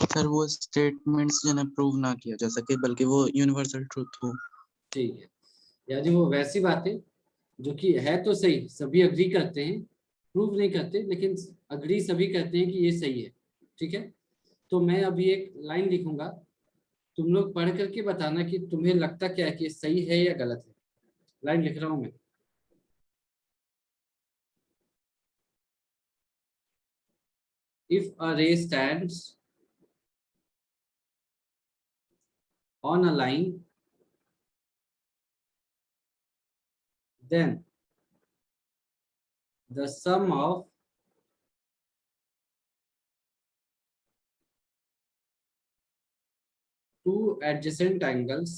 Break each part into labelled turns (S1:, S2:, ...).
S1: Sir वो statements जिन्हें prove ना किया जा सके बल्कि वो यूनिवर्सल ट्रूथ हो।
S2: ठीक है, यानी वो वैसी बातें जो कि है तो सही, सभी अग्री करते हैं, प्रूव नहीं करते लेकिन अग्री सभी करते हैं कि ये सही है। ठीक है, तो मैं अभी एक लाइन लिखूंगा, तुम लोग पढ़ करके बताना कि तुम्हें लगता क्या है कि सही है या गलत है। लाइन लिख रहा हूं मैं। इफ अ रे stands on a line then the sum of two adjacent angles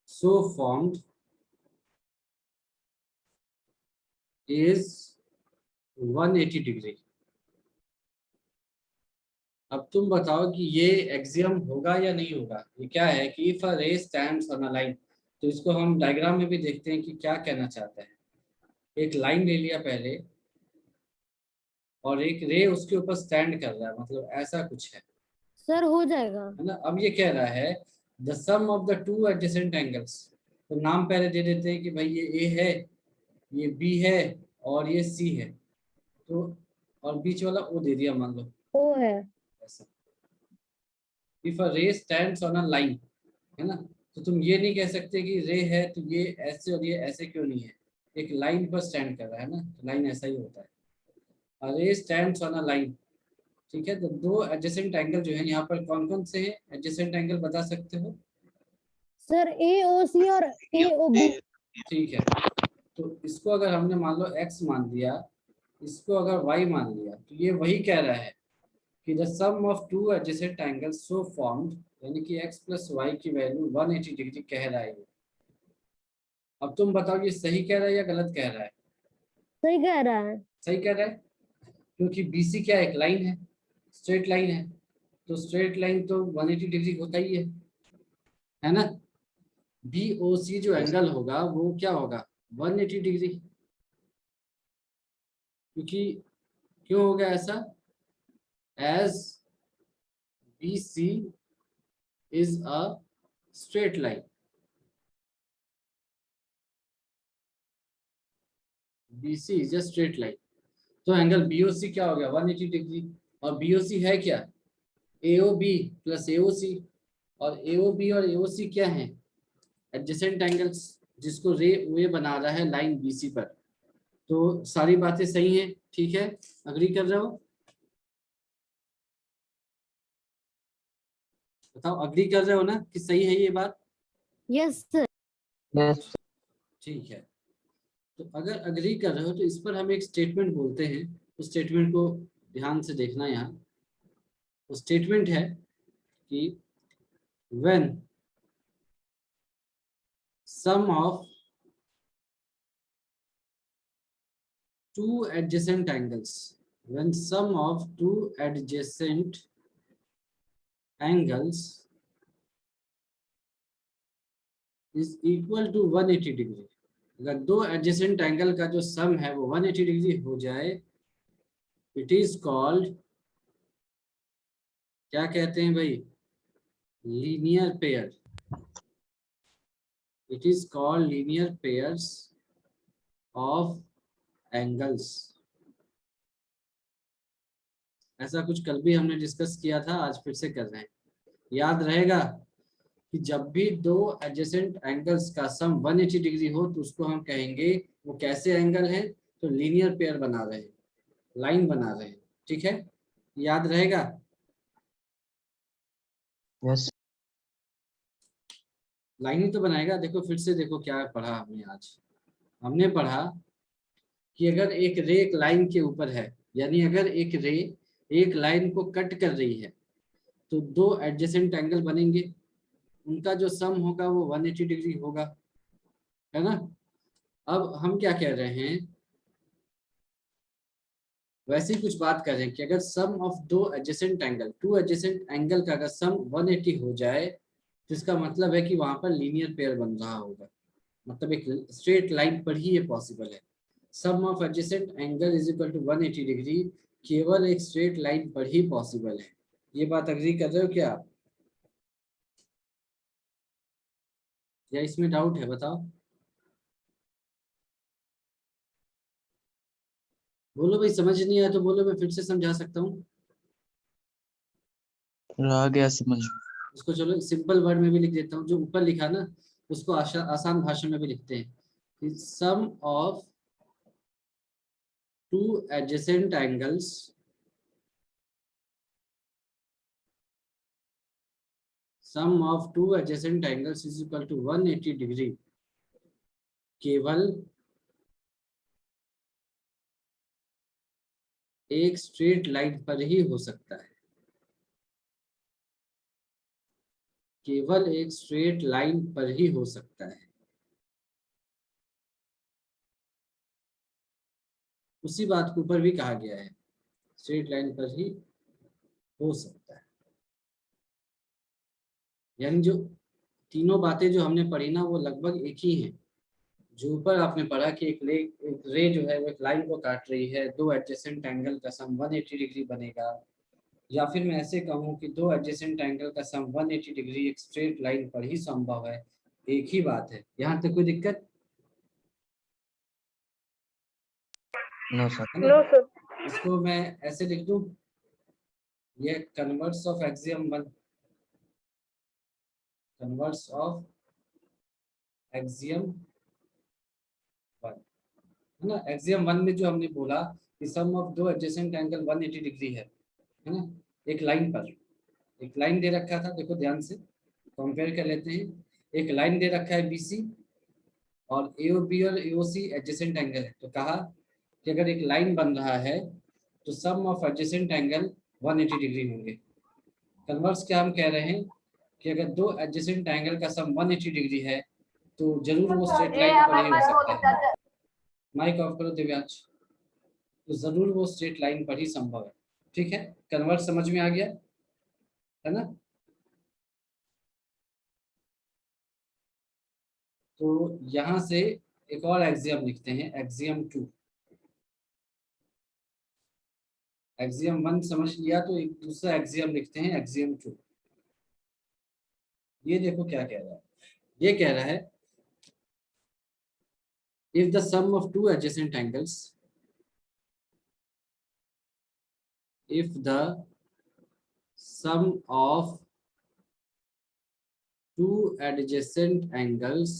S2: so formed is 180 degree. अब तुम बताओ कि ये एक्सियम होगा या नहीं होगा। ये क्या है कि इफ अ रे स्टैंड्स ऑन अ लाइन, तो इसको हम डायग्राम में भी देखते हैं कि क्या कहना चाहता है। एक लाइन ले लिया पहले और एक रे उसके ऊपर स्टैंड कर रहा है, मतलब ऐसा कुछ है।
S3: सर हो जाएगा।
S2: है ना। अब ये कह रहा है the sum of the two adjacent angles, तो नाम पहले दे देते हैं कि भाई ये ए है, ये बी है और ये सी है। तो और बीच वाला ओ दे दिया मान लो
S3: ओ है।
S2: ऐसा। इफ अ रे स्टैंड्स ऑन अ लाइन, है ना, तो तुम ये नहीं कह सकते कि रे है तो ये ऐसे और ये ऐसे क्यों नहीं है। एक लाइन पर स्टैंड कर रहा है ना, तो लाइन ऐसा ही होता है। अ रे स्टैंड्स ऑन अ लाइन। ठीक है, तो दो एडजेसेंट एंगल जो है यहाँ पर कौन कौन से हैं एडजेसेंट एंगल बता सकते हो।
S3: सर ए ओ सी और ए ओ बी।
S2: ठीक है, तो इसको अगर हमने मान लो x मान दिया, इसको अगर y मान लिया, तो ये वही कह रहा है कि the sum of two adjacent angles so formed, यानी कि x प्लस वाई की वैल्यू 180 डिग्री कह रहा है। अब तुम बताओ ये सही कह रहा है या गलत कह रहा है।
S3: सही कह रहा है।
S2: सही कह रहा है, क्योंकि BC क्या एक लाइन है, स्ट्रेट लाइन है, तो स्ट्रेट लाइन तो 180 डिग्री होता ही है ना। BOC जो एंगल होगा वो क्या होगा 180 डिग्री, क्योंकि क्यों होगा ऐसा, as BC is a straight line, BC is a straight line, तो एंगल BOC क्या हो गया 180 डिग्री। और BOC है क्या AOB प्लस AOC, और AOB और AOC क्या है एडजेसेंट एंगल्स, जिसको रे OA बना रहा है लाइन BC पर। तो सारी बातें सही हैं, ठीक है, अग्री कर रहे हो। बताओ अग्री कर रहे हो ना कि सही है ये बात।
S3: Yes sir.
S1: यस।
S2: ठीक है, तो अगर अग्री कर रहे हो तो इस पर हम एक स्टेटमेंट बोलते हैं, उस स्टेटमेंट को ध्यान से देखना। यहाँ तो स्टेटमेंट है कि when sum of two adjacent angles, when sum of two adjacent angles is equal to 180 degree, अगर दो एडजेसेंट एंगल का जो सम है वो 180 डिग्री हो जाए, इट इज कॉल्ड, क्या कहते हैं भाई, linear pair. It is called linear pairs of angles. ऐसा कुछ कल भी हमने डिस्कस किया था, आज फिर से कर रहे हैं। याद रहेगा कि जब भी दो एडजेसेंट एंगल्स का सम 180 डिग्री हो तो उसको हम कहेंगे वो कैसे एंगल है, तो लीनियर पेयर बना रहे हैं, लाइन बना रहे हैं। ठीक है, याद रहेगा।
S1: यस।
S2: लाइन ही तो बनाएगा। देखो फिर से देखो क्या पढ़ा हमने आज। हमने पढ़ा कि अगर एक रे एक लाइन के ऊपर है, यानी अगर एक रे एक लाइन को कट कर रही है, तो दो एडजेसेंट एंगल बनेंगे, उनका जो सम होगा वो 180 डिग्री होगा, है ना। अब हम क्या कह रहे हैं, वैसे ही कुछ बात कर रहे हैं कि अगर सम ऑफ दो adjacent angle, to adjacent angle का अगर सम 180 हो जाए, तो इसका मतलब है कि वहां पर लीनियर पेयर बन रहा होगा, मतलब एक स्ट्रेट लाइन पर ही ये पॉसिबल है। Sum of adjacent angle is equal to 180 degree केवल एक स्ट्रेट लाइन पर ही पॉसिबल है। ये बात अग्री कर रहे हो क्या आप, या इसमें डाउट है? बताओ, बोलो भाई, समझ नहीं आया तो बोलो, मैं फिर से समझा सकता हूँ
S1: आ गया समझ।
S2: उसको। चलो सिंपल वर्ड में भी लिख देता हूँ, जो ऊपर लिखा ना उसको आसान भाषा में भी लिखते हैं कि sum of two adjacent angles sum of two adjacent angles is equal to 180 degree केवल एक स्ट्रेट लाइन पर ही हो सकता है, केवल एक स्ट्रेट लाइन पर ही हो सकता है। उसी बात को ऊपर भी कहा गया है, स्ट्रेट लाइन पर ही हो सकता है। यानी जो तीनों बातें जो हमने पढ़ी ना वो लगभग एक ही हैं। जो ऊपर आपने पढ़ा कि एक रे जो है वो एक लाइन को काट रही है, दो एडजेसेंट एंगल का सम 180 डिग्री बनेगा, या फिर मैं ऐसे कहूँ कि दो एडजेसेंट एंगल का सम 180 डिग्री एक स्ट्रेट लाइन पर ही संभव है, एक ही बात है। यहाँ तक कोई दिक्कत?
S1: No sir.
S2: है ना? इसको मैं ऐसे लिख दूं, ये converse of axiom 1, converse of axiom 1, है ना। एक्सियम 1 में जो हमने बोला कि सम ऑफ दो एडजेसेंट एंगल 180 डिग्री है ना, एक लाइन पर। एक लाइन दे रखा था, देखो ध्यान से कंपेयर कर लेते हैं। एक लाइन दे रखा है BC और AOB और AOC एडजेसेंट एंगल है, तो कहा कि अगर एक लाइन बन रहा है तो सम ऑफ एडजेसेंट एंगल 180 डिग्री होंगे। कन्वर्स क्या हम कह रहे हैं कि अगर दो एडजेसेंट एंगल का सम 180 डिग्री है तो जरूर वो स्ट्रेट लाइन पर ही हो सकता है। माइक ऑफ करो दिव्यांश। तो जरूर वो स्ट्रेट लाइन पर ही संभव है। ठीक है, कन्वर्स समझ में आ गया है ना। तो यहां से एक और एक्सियम लिखते हैं, एक्सियम 2। एक्सियम 1 समझ लिया तो एक दूसरा एक्सियम लिखते हैं, एक्सियम 2। ये देखो क्या कह रहा है, ये कह रहा है if the sum of two adjacent angles, if the sum of two adjacent angles,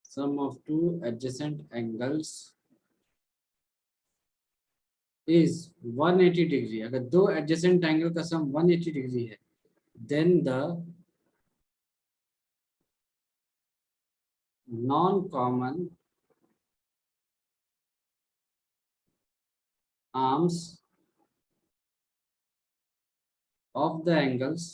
S2: sum of two adjacent angles is 180 degree, अगर दो एडजेसेंट एंगल का सम 180 डिग्री है, then the non-common arms of the angles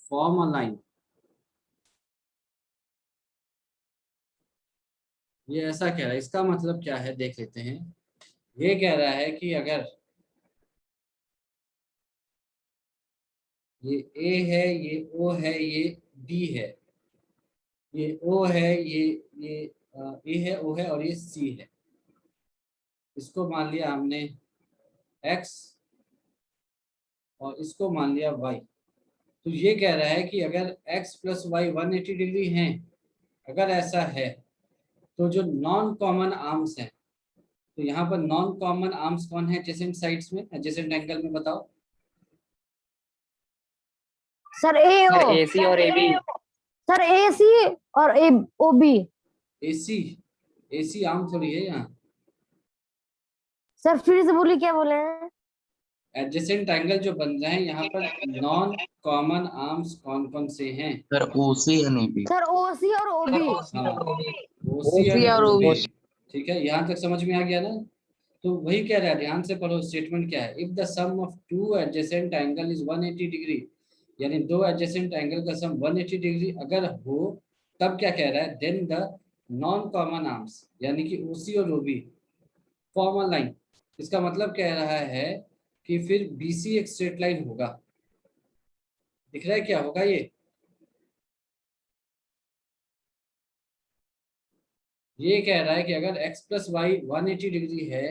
S2: form a line। ये ऐसा कह रहा है, इसका मतलब क्या है देख लेते हैं। ये कह रहा है कि अगर ये A है, ये O है, ये B है, ये O है, ये A है, O है और ये C है, इसको मान लिया हमने X और इसको मान लिया Y। तो ये कह रहा है कि अगर X प्लस Y 180 डिग्री हैं, अगर ऐसा है तो जो नॉन कॉमन आर्म्स हैं, तो यहाँ पर नॉन कॉमन आर्म्स कौन है एडजेसेंट साइड्स में, एडजेसेंट एंगल में? बताओ
S3: सर AO,
S4: AC और AB।
S3: सर AC और OB।
S2: AC, AC आर्म थोड़ी है यहाँ।
S3: सर फिर से बोलिए, क्या बोले हैं?
S2: एडजेसेंट एंगल जो बन रहे हैं यहाँ पर नॉन कॉमन आर्म्स कौन कौन से हैं?
S1: Sir OC and AB।
S3: Sir OC और OB।
S2: हाँ, OC
S4: OC और
S2: और OB।
S4: OB।
S2: ठीक है, यहाँ तक समझ में आ गया ना। तो वही कह रहा है, ध्यान से पढ़ो स्टेटमेंट क्या है। If the sum of two adjacent angle is 180 degree, यानी दो एडजेसेंट एंगल का सम 180 डिग्री अगर हो, तब क्या कह रहा है, then the non common arms यानी कि OC और OB फॉर्म अ लाइन। इसका मतलब कह रहा है कि फिर BC एक स्ट्रेट लाइन होगा। दिख रहा है क्या होगा ये? ये कह रहा है कि अगर x प्लस वाई 180 डिग्री है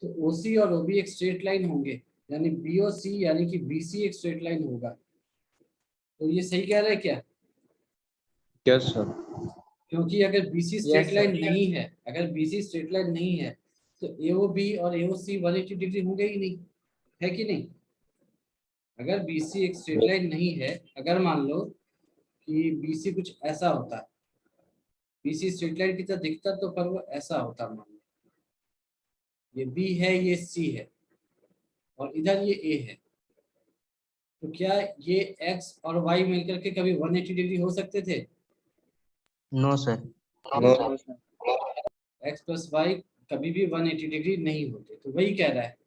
S2: तो OC और OB एक स्ट्रेट लाइन होंगे, यानी BOC यानी कि BC एक स्ट्रेट लाइन होगा। तो ये सही कह रहा है क्या?
S4: Yes sir.
S2: क्योंकि अगर BC स्ट्रेट लाइन नहीं है, अगर BC स्ट्रेट लाइन नहीं है तो AOB और AOC 180 डिग्री होंगे ही नहीं, है कि नहीं? अगर BC एक स्ट्रेट लाइन नहीं है, अगर मान लो कि BC कुछ ऐसा होता, BC स्ट्रेट लाइन की तरह दिखता तो पर वो ऐसा होता, मान लो ये B है, ये C है और इधर ये A है, तो क्या ये X और Y मिलकर के कभी 180 डिग्री हो सकते थे?
S1: No sir.
S4: No.
S2: X plus y कभी भी 180 डिग्री नहीं होते। तो वही कह रहा है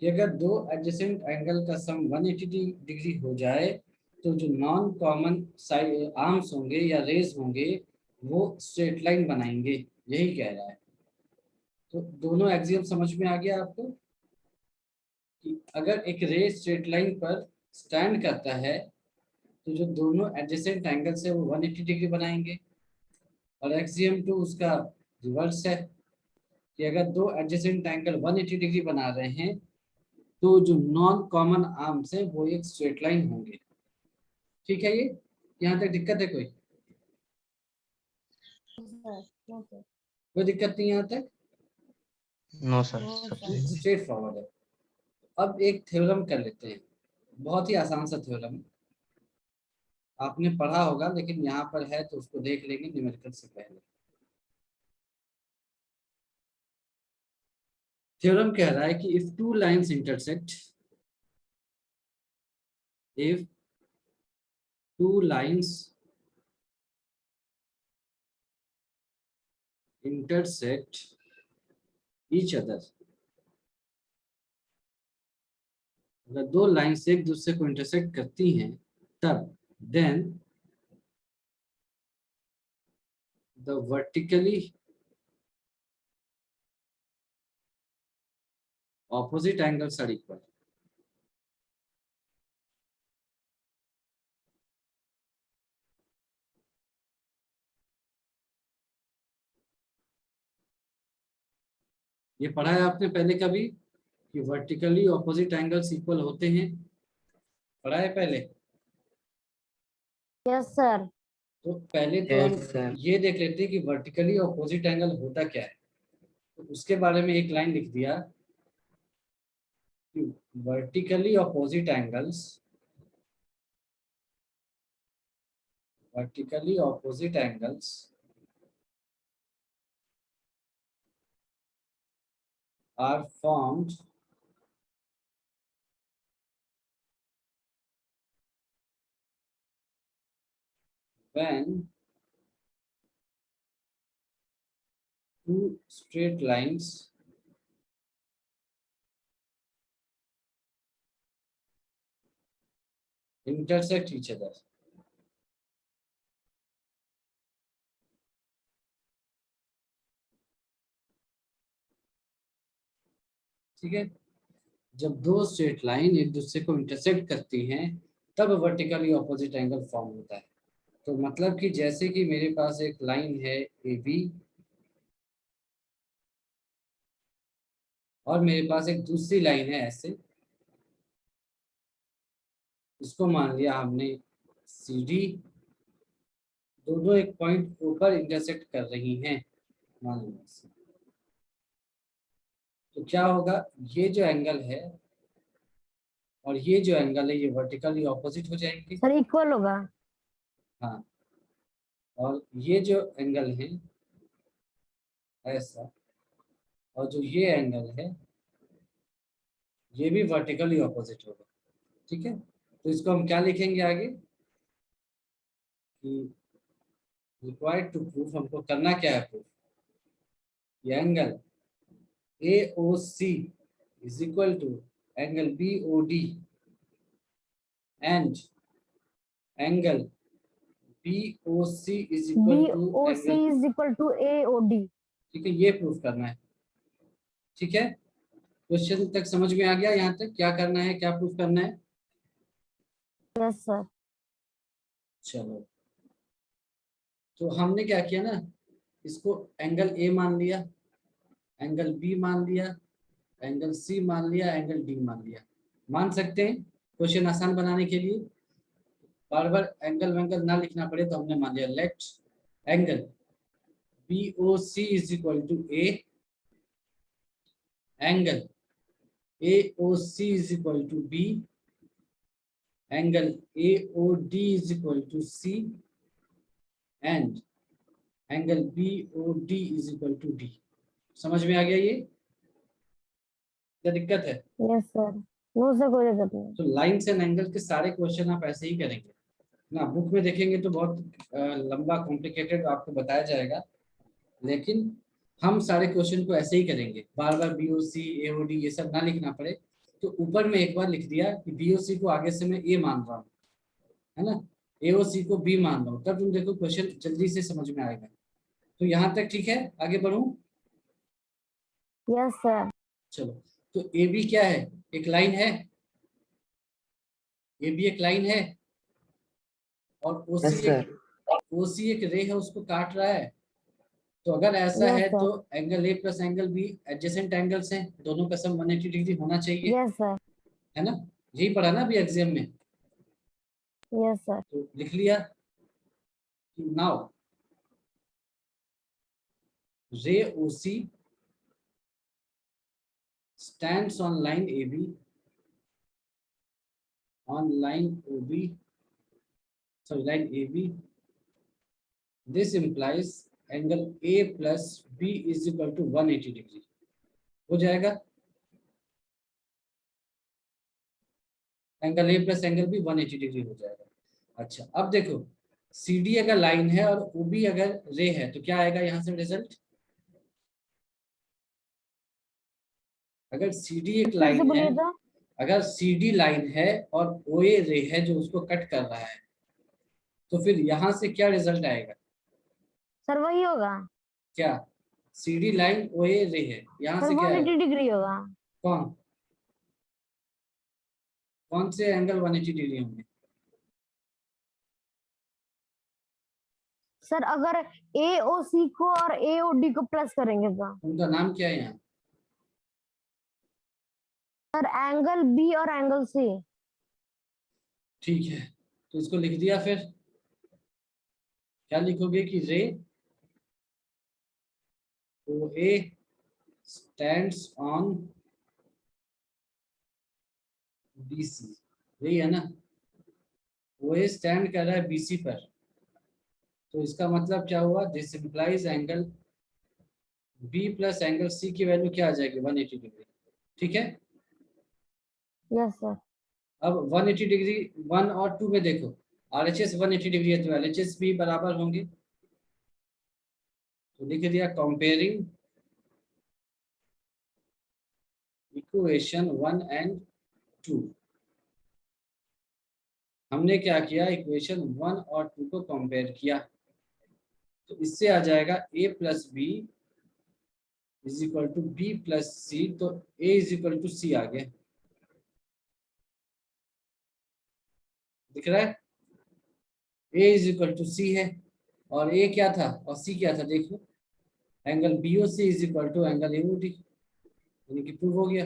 S2: कि अगर दो एडजेसेंट एंगल का सम 180 डिग्री हो जाए तो जो नॉन कॉमन साइड आर्म्स होंगे या रेज होंगे वो स्ट्रेट लाइन बनाएंगे, यही कह रहा है। तो दोनों एक्सियम समझ में आ गया आपको कि अगर एक रे स्ट्रेट लाइन पर स्टैंड करता है तो जो दोनों एडजेसेंट एंगल्स है वो 180 डिग्री बनाएंगे, और एक्सियम 2 उसका रिवर्स है कि अगर दो एडजेसेंट एंगल 180 डिग्री बना रहे हैं तो जो नॉन कॉमन आर्म्स है वो एक स्ट्रेट लाइन होंगे। ठीक है, ये यहाँ तक दिक्कत है? कोई कोई दिक्कत नहीं यहाँ तक?
S1: No sir.
S2: स्ट्रेट फॉरवर्ड है। अब एक थ्योरम कर लेते हैं, बहुत ही आसान सा थ्योरम, आपने पढ़ा होगा लेकिन यहाँ पर है तो उसको देख लेंगे न्यूमेरिकल से पहले। थ्योरम कह रहा है कि if two lines intersect, if two lines intersect each other, अगर दो लाइंस एक दूसरे को इंटरसेक्ट करती हैं तब then the vertically opposite angles are equal। ये पढ़ा है आपने पहले कभी कि वर्टिकली ऑपोजिट एंगल्स इक्वल होते हैं? पढ़ा है पहले?
S3: Yes sir.
S2: तो पहले तो हम ये देख लेते हैं कि वर्टिकली ऑपोजिट एंगल होता क्या है, तो उसके बारे में एक लाइन लिख दिया कि vertically opposite angles, vertically opposite angles are formed when two straight lines intersect each other। ठीक है, जब दो स्ट्रेट लाइन एक दूसरे को इंटरसेक्ट करती हैं तब वर्टिकली ऑपोजिट एंगल फॉर्म होता है। तो मतलब कि जैसे कि मेरे पास एक लाइन है AB और मेरे पास एक दूसरी लाइन है ऐसे, इसको मान लिया हमने CD, दोनों एक पॉइंट ऊपर इंटरसेक्ट कर रही हैं मान लीजिए, तो क्या होगा, ये जो एंगल है और ये जो एंगल है ये वर्टिकली ऑपोजिट हो जाएंगे।
S3: सर इक्वल होगा।
S2: हाँ, और ये जो एंगल है ऐसा, और जो ये एंगल है ये भी वर्टिकली ऑपोजिट होगा। ठीक है, तो इसको हम क्या लिखेंगे आगे कि रिक्वायर्ड टू प्रूफ, हमको करना क्या है प्रूफ, ये angle AOC is equal to angle BOD and angle BOC is equal to
S3: BOC
S2: angle,
S3: is equal to AOD।
S2: ठीक है, ये प्रूफ करना है। ठीक है, क्वेश्चन तक समझ में आ गया? यहाँ तक क्या करना है, क्या प्रूफ करना है?
S3: Yes sir.
S2: चलो, तो हमने क्या किया ना, इसको एंगल ए मान लिया, एंगल बी मान लिया, एंगल सी मान लिया, एंगल डी मान लिया। मान सकते हैं क्वेश्चन आसान बनाने के लिए, बार बार एंगल वैंगल ना लिखना पड़े तो हमने मान लिया let angle BOC is equal to A, angle AOC is equal to B, angle AOD is equal to C, and angle BOD is equal to D. समझ में आ गया ये? क्या दिक्कत है?
S3: यस सर, नो सर कोई दिक्कत नहीं।
S2: तो लाइन्स एंड एंगल के सारे क्वेश्चन आप ऐसे ही करेंगे ना। बुक में देखेंगे तो बहुत लंबा कॉम्प्लिकेटेड आपको बताया जाएगा, लेकिन हम सारे क्वेश्चन को ऐसे ही करेंगे, बार बार BOC AOD ये सब ना लिखना पड़े। तो ऊपर में एक बार लिख दिया कि BOC को आगे से मैं ए मान रहा हूँ, है ना, AOC को बी मान रहा हूँ, तब तुम देखो क्वेश्चन जल्दी से समझ में आएगा। तो यहाँ तक ठीक है, आगे बढ़ूं?
S3: Yes sir.
S2: चलो, तो AB क्या है? एक लाइन है, AB एक लाइन है, और OC एक रे है, उसको काट रहा है। तो अगर ऐसा
S3: Yes,
S2: है
S3: sir.
S2: तो angle A plus angle B adjacent angles हैं, दोनों का सम 180 डिग्री होना चाहिए,
S3: यस सर।
S2: है ना? यही पढ़ा ना अभी एग्जाम में?
S3: Yes sir.
S2: तो लिख लिया। नाउ रे OC stands on line AB on line OB, sorry, line AB. This implies angle A plus B is equal to 180 degree. हो जाएगा? Angle A plus angle B 180 degree हो जाएगा। अच्छा, अब देखो CD अगर लाइन है और OB अगर रे है तो क्या आएगा यहाँ से रिजल्ट? अगर CD एक
S3: फिर से
S2: लाइन है,
S3: बोलिए तो।
S2: अगर CD लाइन है और OA रे है जो उसको कट कर रहा है, तो फिर यहाँ से क्या रिजल्ट आएगा?
S3: सर वही होगा
S2: क्या? CD लाइन OA रे है, यहाँ
S3: सर,
S2: से क्या
S3: 180
S2: आएगा?
S3: डिग्री होगा।
S2: कौन कौन से एंगल 180 डिग्री होंगे?
S3: सर अगर AOC को और AOD को प्लस करेंगे तो
S2: उनका नाम क्या है यहाँ?
S3: सर एंगल B और एंगल C।
S2: ठीक है, तो इसको लिख दिया। फिर क्या लिखोगे कि रे OA stands on BC, यही है ना? OA स्टैंड कर रहा है BC पर, तो इसका मतलब क्या हुआ? This implies angle B plus angle C की वैल्यू क्या आ जाएगी? 180 डिग्री। ठीक है,
S3: यस सर।
S2: अब 180 डिग्री 1 और 2 में देखो, RHS 180 डिग्री है तो LHS भी बराबर होंगे। तो लिख दिया कंपेयरिंग इक्वेशन 1 एंड 2। हमने क्या किया? इक्वेशन 1 और 2 को कंपेयर किया, तो इससे आ जाएगा A plus B is equal to B plus C, तो A is equal to C आ गया। दिख रहा है? A is equal to C है, और A क्या था और C क्या था? देखो, angle BOC is equal to angle AOD, यानी कि प्रूव हो गया।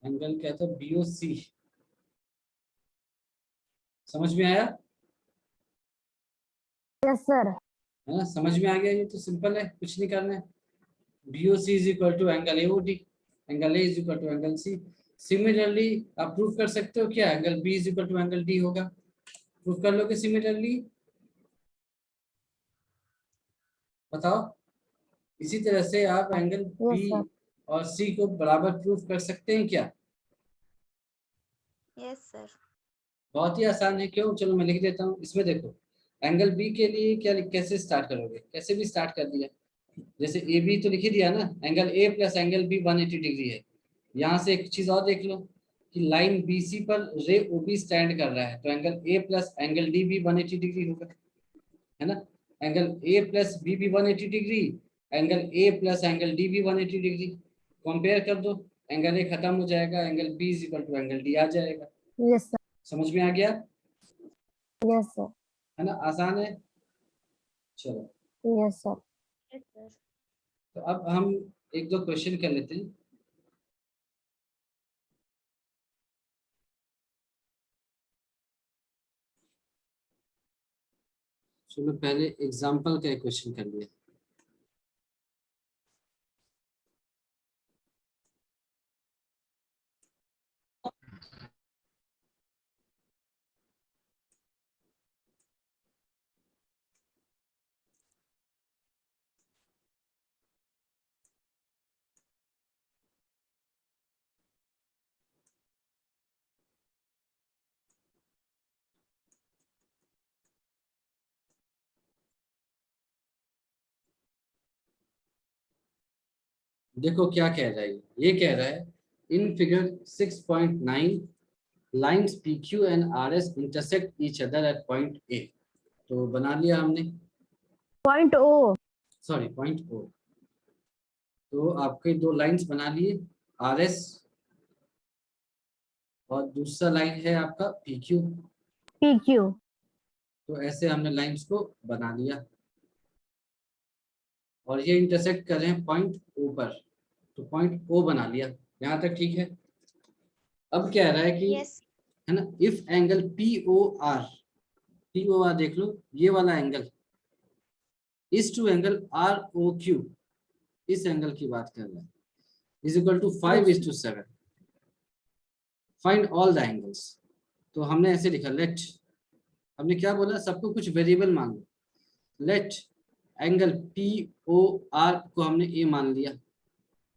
S2: एंगल क्या था? BOC। समझ में आया?
S3: Yes sir.
S2: है ना? समझ में आ गया? ये तो सिंपल है, कुछ नहीं करना है। BOC is equal to angle AOD, angle A is equal to angle C। Similarly आप प्रूव कर सकते हो क्या? Angle B is equal to angle D होगा। प्रूव कर लोगे सिमिलरली? बताओ। इसी तरह से आप एंगल B
S3: यस सर।
S2: और C को बराबर प्रूव कर सकते हैं क्या?
S5: Yes sir.
S2: बहुत ही आसान है। क्यों? चलो मैं लिख देता हूँ। इसमें देखो, एंगल B के लिए क्या कैसे स्टार्ट करोगे? कैसे भी स्टार्ट कर दिया, जैसे AB तो लिख ही दिया ना, angle A plus angle B 180 degree है। यहाँ से एक चीज और देख लो कि लाइन BC पर रे OB स्टैंड कर रहा है, तो angle A plus angle D भी 180 डिग्री होगा, है ना? एंगल A प्लस B भी 180 degree, angle A plus angle D भी 180 डिग्री। कंपेयर कर दो, एंगल A खत्म हो जाएगा, angle B is equal to angle D आ जाएगा।
S3: Yes sir.
S2: समझ में आ गया?
S3: Yes sir.
S2: है ना, आसान है। चलो
S3: यस सर।
S2: तो अब हम एक दो क्वेश्चन कर लेते हैं। चलो पहले एग्जाम्पल का एक क्वेश्चन कर लिया। देखो क्या कह रहा है, ये कह रहा है in figure 6.9 lines PQ and RS intersect each other at point A। तो बना लिया हमने,
S3: point O.
S2: Sorry point O। तो आपके दो लाइंस बना लिए, RS और दूसरा लाइन है आपका PQ।
S3: PQ।
S2: तो ऐसे हमने लाइंस को बना लिया और ये इंटरसेक्ट कर रहे हैं पॉइंट O पर, तो पॉइंट O बना लिया। यहाँ तक ठीक है। अब कह रहा है कि है ना, इफ एंगल POR देख लो, ये वाला angle is to angle ROQ, इस एंगल की बात कर रहा है, is equal to 5:7। Find all the angles. तो हमने ऐसे लिखा, लेट, हमने क्या बोला, सबको कुछ वेरिएबल मान लो। लेट एंगल POR को हमने A मान लिया।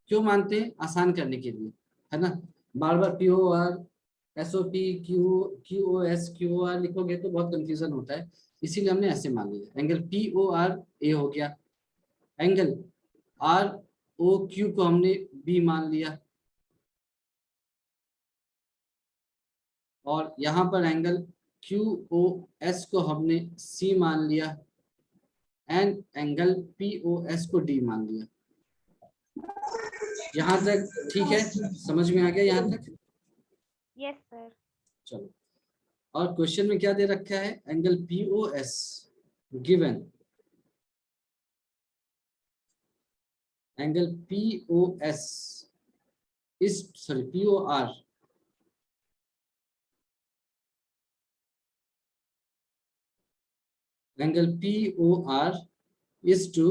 S2: क्यों मानते हैं? आसान करने के लिए, है ना। बार बार POR SOP QOS QOR लिखोगे तो बहुत कंफ्यूजन होता है, इसीलिए हमने ऐसे मान लिया। एंगल POR A हो गया, एंगल ROQ को हमने B मान लिया, और यहाँ पर एंगल QOS को हमने C मान लिया, एंड एंगल POS को D मान लिया। यहाँ तक ठीक है, समझ में आ गया यहाँ तक?
S5: Yes sir.
S2: चलो, और क्वेश्चन में क्या दे रखा है, angle POS given, angle POS is sorry POR angle POR is to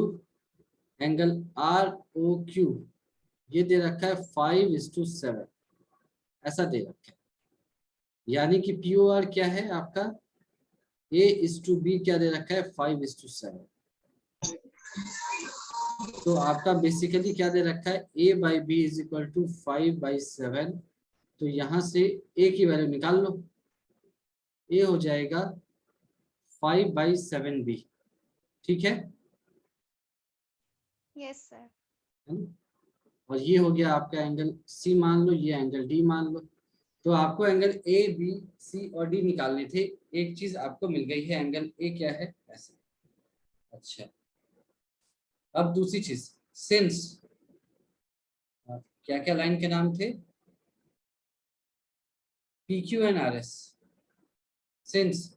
S2: angle ROQ, ये दे रखा है 5:7, ऐसा दे रखा है। यानी कि POR क्या है आपका, A:B क्या दे रखा है, 5:7। तो आपका बेसिकली क्या दे रखा है, A/B इज इक्वल टू 5/7। तो यहाँ से A की वैल्यू निकाल लो, A हो जाएगा 5/7B। ठीक है,
S5: यस सर।
S2: है ना? और ये हो गया आपका एंगल C मान लो, ये एंगल D मान लो। तो आपको एंगल A, B, C और D निकालने थे, एक चीज आपको मिल गई है, एंगल A क्या है, ऐसे। अच्छा, अब दूसरी चीज, सिंस, क्या क्या लाइन के नाम थे, PQ and RS। Since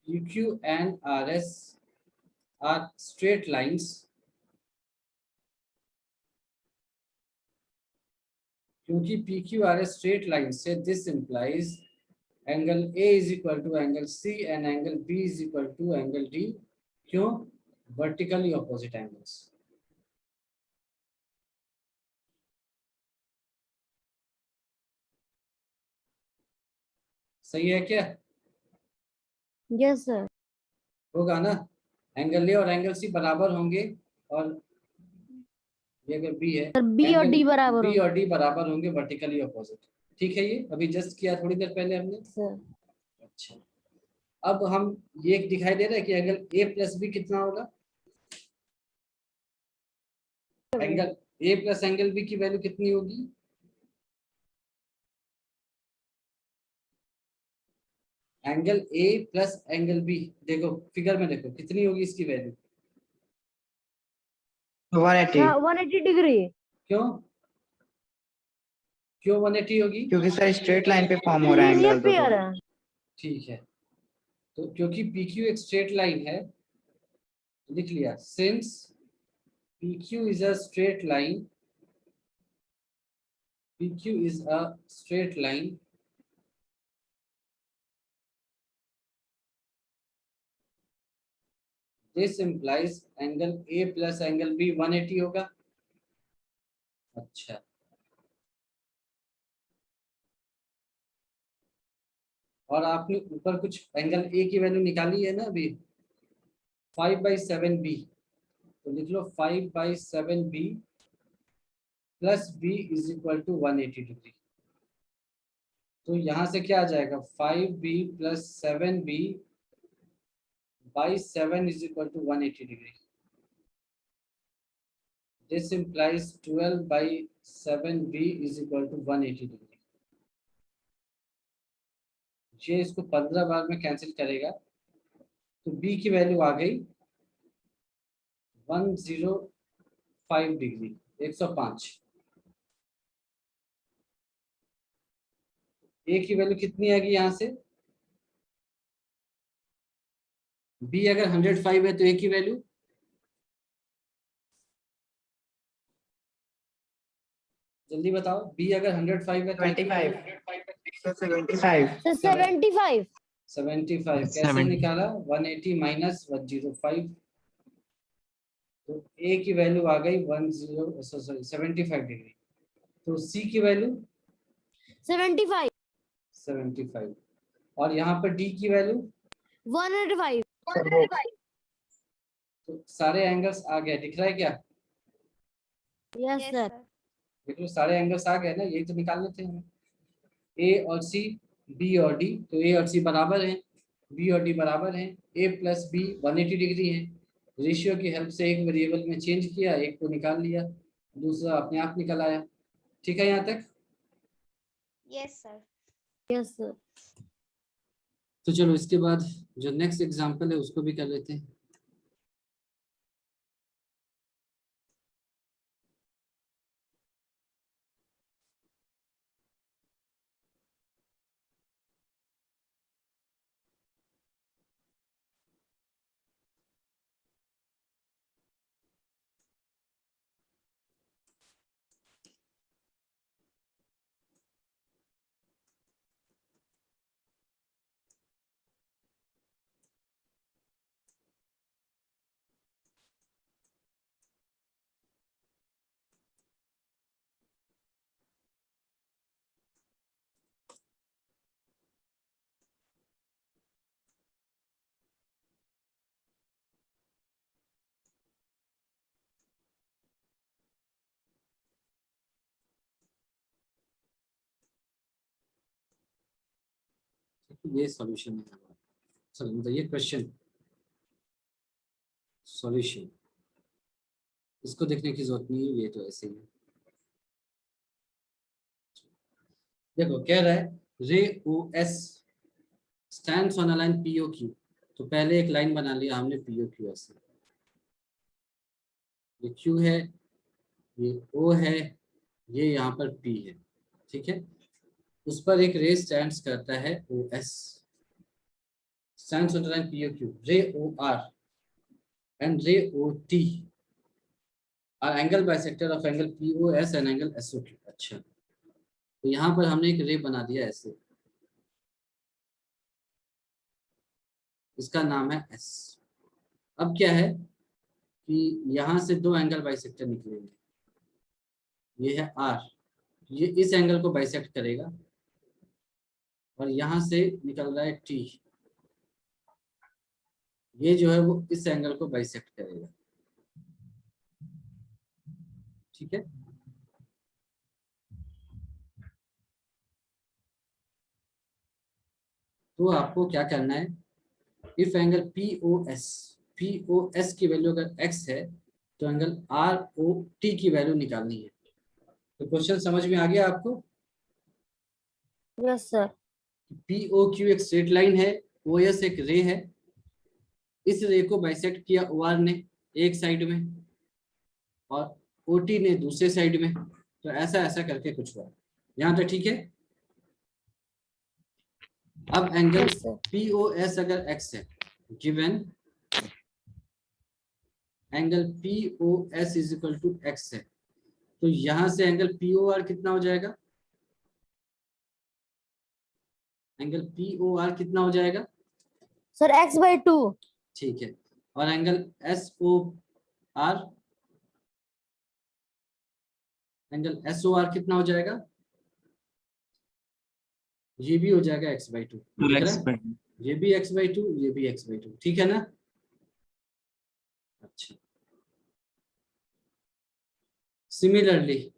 S2: PQ and RS are straight lines, क्योंकि PQ RS स्ट्रेट लाइन से, this implies angle A is equal to angle C and angle B is equal to angle D। क्यों? Vertically opposite angles. सही है क्या?
S3: Yes sir.
S2: होगा ना, angle A और angle C बराबर होंगे, और ये अगर B है,
S3: सर B और D बराबर
S2: B
S3: होंगे।
S2: और D बराबर होंगे, वर्टिकली ऑपोजिट। ठीक है, ये अभी जस्ट किया थोड़ी देर पहले हमने।
S3: सर
S2: अच्छा, अब हम ये दिखाई दे रहा है कि एंगल A+B कितना होगा, angle A plus angle B की वैल्यू कितनी होगी, angle A plus angle B, देखो फिगर में देखो कितनी होगी इसकी वैल्यू,
S6: 180।
S3: 180 डिग्री।
S2: क्यों क्यों 180 होगी?
S6: क्योंकि सर स्ट्रेट लाइन पे फॉर्म हो रहा है
S3: ये
S6: एंगल
S3: पेयर
S6: दोनों।
S3: है।
S2: ठीक है, तो क्योंकि PQ एक स्ट्रेट लाइन है, लिख लिया, since PQ is a straight line, PQ is a straight line, this implies angle A plus angle B 180 होगा। अच्छा, और आपने ऊपर कुछ एंगल ए की वैल्यू निकाली है ना अभी, 5/7b, तो लिख लो 5/7b plus b is equal to 180 degree. तो यहाँ से क्या आ जाएगा, 5b plus 7b by 7 is equal to 180 degree. This implies 12/7b is equal to 180 degree. ये इसको 15 बार में कैंसिल करेगा, तो b की वैल्यू आ गई 105 डिग्री, 105। a की वैल्यू कितनी आएगी यहाँ से, b अगर 105 है तो a की वैल्यू, जल्दी बताओ, b अगर 105 है तो
S6: 25
S3: सर 75
S2: 75 कैसे
S1: 70
S2: निकाला, 180 माइनस 105, तो a की वैल्यू आ गई 75 डिग्री। तो c की वैल्यू
S3: 75
S2: 75, और यहाँ पर d की वैल्यू,
S3: 105
S2: तो सारे एंगल्स आ गए, दिख रहा है क्या,
S3: यस
S5: Yes,
S3: सर
S5: sir.
S2: देख लो सारे एंगल्स आ गए ना, यही तो निकालने थे हमें, a और c, b और d, तो a और c बराबर हैं, b और d बराबर हैं, a प्लस b 180 डिग्री है। रेशियो की हेल्प से एक वेरिएबल में चेंज किया, एक को निकाल लिया, दूसरा अपने आप निकल आया। ठीक है यहाँ तक।
S5: Yes, sir.
S3: यस सर
S2: तो चलो इसके बाद जो नेक्स्ट एग्जांपल है उसको भी कर लेते हैं। ये सॉल्यूशन है हमारा, चलो मतलब ये क्वेश्चन सॉल्यूशन, इसको देखने की जरूरत नहीं है, ये तो ऐसे ही है। देखो कह रहा है ray O S stands on a line P O Q, तो पहले एक लाइन बना लिया हमने पी ओ क्यू ऐसे, ये क्यू है, ये ओ है, ये यहाँ पर पी है, ठीक है। उस पर एक रे स्टैंड्स करता है O S, stands on the line P O Q, ray O R and ray O T are angle bisector of angle P O S and angle S O Q. अच्छा, तो यहाँ पर हमने एक रे बना दिया ऐसे, इसका नाम है एस। अब क्या है कि यहाँ से दो एंगल बाइसेक्टर निकलेंगे, ये है आर, ये इस एंगल को बाइसेक्ट करेगा, और यहाँ से निकल रहा है टी, ये जो है वो इस एंगल को बाइसेक्ट करेगा, ठीक है। तो आपको क्या करना है, if angle P O S की वैल्यू अगर x है तो एंगल आर ओ टी की वैल्यू निकालनी है। तो क्वेश्चन समझ में आ गया आपको,
S3: yes sir
S2: P O Q एक स्ट्रेट लाइन है, ओ एस एक रे है, इस रे को बाइसेक्ट किया ओ आर ने एक साइड में और ओ टी ने दूसरे साइड में, तो ऐसा ऐसा करके कुछ हुआ। यहाँ तक ठीक है। अब एंगल
S3: Yes, sir.
S2: POS अगर x है, given angle POS is equal to x है, तो यहां से एंगल POR कितना हो जाएगा? एंगल POR कितना हो जाएगा?
S3: Sir, x/2.
S2: ठीक है, और एंगल SOR, एंगल SOR कितना हो जाएगा? ये भी हो जाएगा x/2, दिख रहा है? ये भी x/2, ये भी x/2, ठीक है ना? अच्छा, सिमिलरली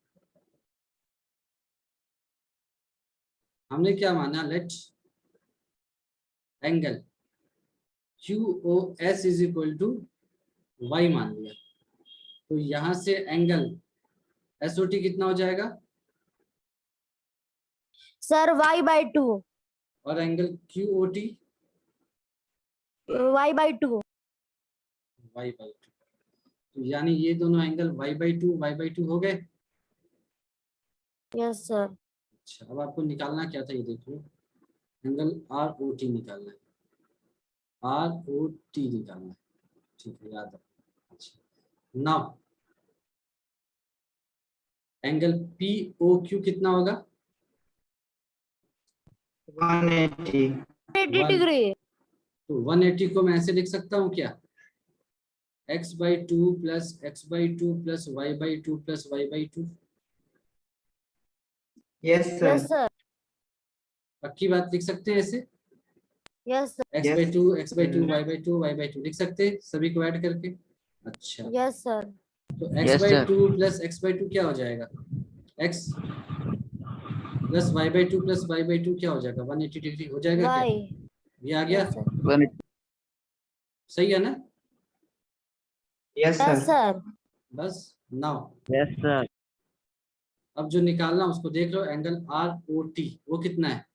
S2: हमने क्या माना, let angle QOS is equal to y मान लिया, तो यहां से एंगल SOT कितना हो जाएगा?
S3: Sir, y/2.
S2: और एंगल QOT
S3: y/2.
S2: y/2, तो यानी ये दोनों एंगल y/2 हो गए।
S3: Yes, sir.
S2: अच्छा, अब आपको निकालना क्या था, ये देख लो, एंगल ROT निकालना है, ROT निकालना है, ठीक है, याद है। अच्छा, नाउ एंगल POQ कितना होगा?
S1: 180
S3: 80 degree.
S2: तो 180 को मैं ऐसे लिख सकता हूँ क्या? x/2 plus x/2 plus y/2 plus y/2।
S1: yes sir
S3: Yes, sir.
S2: पक्की बात लिख सकते हैं ऐसे?
S3: Yes, sir.
S2: x/2 x/2 y/2 y/2 लिख सकते हैं सभी को ऐड करके। अच्छा,
S3: Yes, sir.
S2: तो x/2 प्लस x/2 क्या हो जाएगा? x plus y/2 plus y/2 क्या हो जाएगा? 180 डिग्री हो जाएगा क्या?
S3: Y.
S2: ये आ गया,
S3: Yes, sir.
S2: सही है ना?
S1: yes
S3: Yes,
S1: sir
S3: sir.
S2: बस नाउ
S4: Yes, sir.
S2: अब जो निकालना उसको देख लो, एंगल ROT वो कितना है?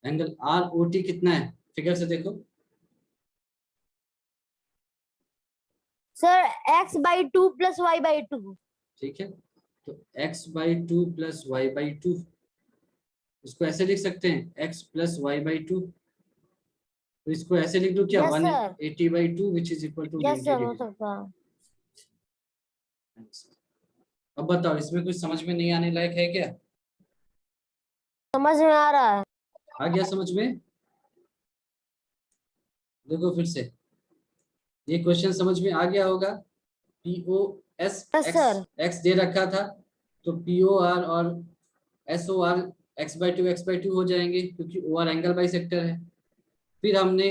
S2: एंगल ROT कितना है? फिगर से देखो।
S3: Sir, x/2 plus y/2.
S2: ठीक है, तो x/2 प्लस y/2, इसको ऐसे लिख सकते हैं x प्लस y/2, तो इसको ऐसे लिख दो क्या?
S3: Yes, sir.
S2: 180/2 which is equal to
S3: Yes,
S2: 90
S3: sir. हो
S2: डिग्री।
S3: सकता है.
S2: अब बताओ, इसमें कुछ समझ में नहीं आने लायक है क्या?
S3: समझ में आ रहा है.
S2: आ गया समझ में? देखो फिर से, ये क्वेश्चन समझ में आ गया होगा। POS
S3: Yes, sir.
S2: x दे रखा था, तो POR और SOR x/2 हो जाएंगे, क्योंकि OR एंगल बाइसेक्टर है। फिर हमने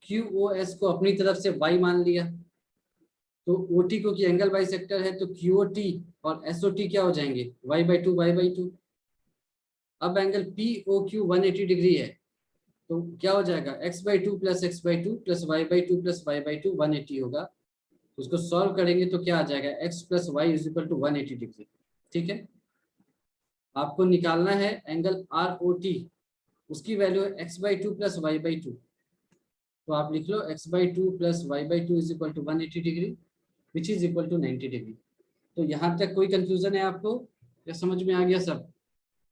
S2: QOS को अपनी तरफ से y मान लिया, तो OT को कि एंगल बाइसेक्टर है, तो QOT और SOT क्या हो जाएंगे? y/2 अब एंगल POQ 180 डिग्री है, तो क्या हो जाएगा? x/2 plus x/2 plus y/2 plus y/2 180 होगा। उसको सॉल्व करेंगे तो क्या आ जाएगा? x plus y is equal to 180 degree. ठीक है, आपको निकालना है एंगल ROT, उसकी वैल्यू है x/2 प्लस y/2, तो आप लिख लो x/2 plus y/2 is equal to 180 degree which is equal to 90 degree. तो यहाँ तक कोई कंफ्यूजन है आपको या समझ में आ गया सब?